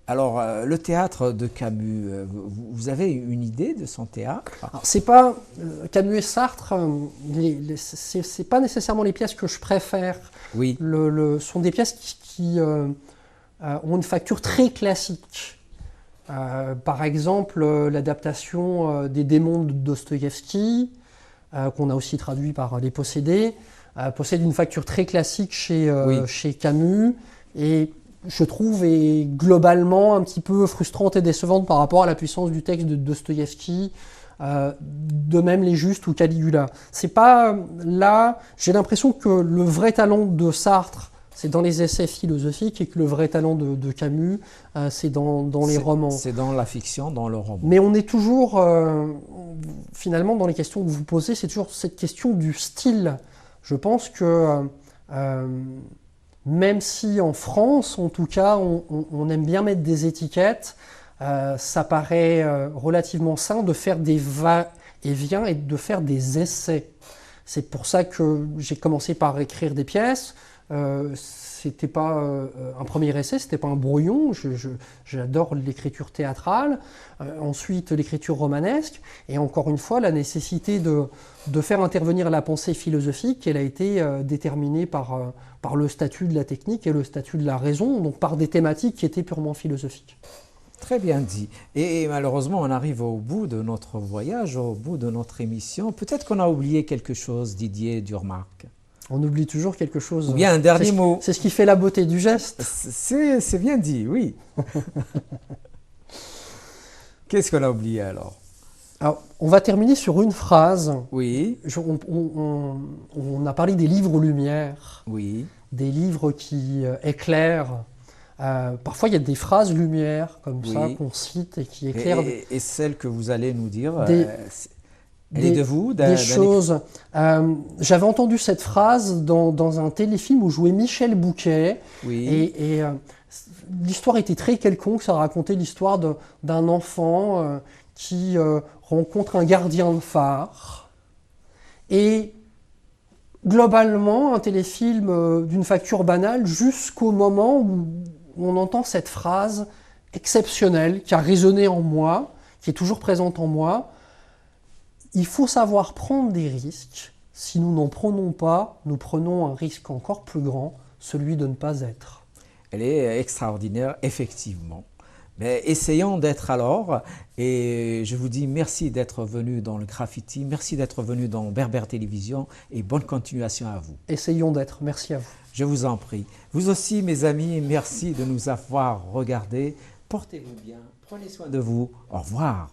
[SPEAKER 1] Alors, le théâtre de Camus, vous avez une idée de son théâtre?
[SPEAKER 2] C'est pas Camus et Sartre, c'est pas nécessairement les pièces que je préfère.
[SPEAKER 1] Oui,
[SPEAKER 2] Sont des pièces qui ont une facture très classique. Par exemple, l'adaptation des démons de Dostoïevski, qu'on a aussi traduit par Les Possédés, possède une facture très classique chez Camus, et je trouve est globalement un petit peu frustrante et décevante par rapport à la puissance du texte de Dostoïevski, de même Les Justes ou Caligula. C'est pas là, j'ai l'impression que le vrai talent de Sartre, c'est dans les essais philosophiques, et que le vrai talent de Camus, c'est dans les romans.
[SPEAKER 1] C'est dans la fiction, dans le roman.
[SPEAKER 2] Mais on est toujours, finalement, dans les questions que vous posez, c'est toujours cette question du style. Je pense que, même si en France, en tout cas, on aime bien mettre des étiquettes, ça paraît relativement sain de faire et vient de faire des essais. C'est pour ça que j'ai commencé par écrire des pièces. C'était pas un premier essai, c'était pas un brouillon. J'adore l'écriture théâtrale, ensuite l'écriture romanesque, et encore une fois la nécessité de faire intervenir la pensée philosophique. Elle a été déterminée par le statut de la technique et le statut de la raison, donc par des thématiques qui étaient purement philosophiques.
[SPEAKER 1] Très bien dit. Et malheureusement, on arrive au bout de notre voyage, au bout de notre émission. Peut-être qu'on a oublié quelque chose, Didier Durmarc.
[SPEAKER 2] On oublie toujours quelque chose.
[SPEAKER 1] Ou bien un dernier mot.
[SPEAKER 2] C'est ce qui fait la beauté du geste.
[SPEAKER 1] C'est bien dit, oui. Qu'est-ce qu'on a oublié alors?
[SPEAKER 2] Alors, on va terminer sur une phrase.
[SPEAKER 1] Oui.
[SPEAKER 2] On a parlé des livres lumière,
[SPEAKER 1] Oui.
[SPEAKER 2] des livres qui éclairent. Parfois, il y a des phrases lumière comme ça qu'on cite et qui éclairent.
[SPEAKER 1] Et celle que vous allez nous dire, elle
[SPEAKER 2] est
[SPEAKER 1] de vous
[SPEAKER 2] des choses. J'avais entendu cette phrase dans un téléfilm où jouait Michel Bouquet.
[SPEAKER 1] Oui.
[SPEAKER 2] Et l'histoire était très quelconque. Ça racontait l'histoire d'un enfant qui rencontre un gardien de phare. Et globalement, un téléfilm d'une facture banale jusqu'au moment où on entend cette phrase exceptionnelle qui a résonné en moi, qui est toujours présente en moi. Il faut savoir prendre des risques. Si nous n'en prenons pas, nous prenons un risque encore plus grand, celui de ne pas être.
[SPEAKER 1] Elle est extraordinaire, effectivement. Mais essayons d'être alors, et je vous dis merci d'être venu dans le Graffiti, merci d'être venu dans Berbère Télévision, et bonne continuation à vous.
[SPEAKER 2] Essayons d'être, merci à vous.
[SPEAKER 1] Je vous en prie. Vous aussi, mes amis, merci de nous avoir regardés. Portez-vous bien, prenez soin de vous. Au revoir.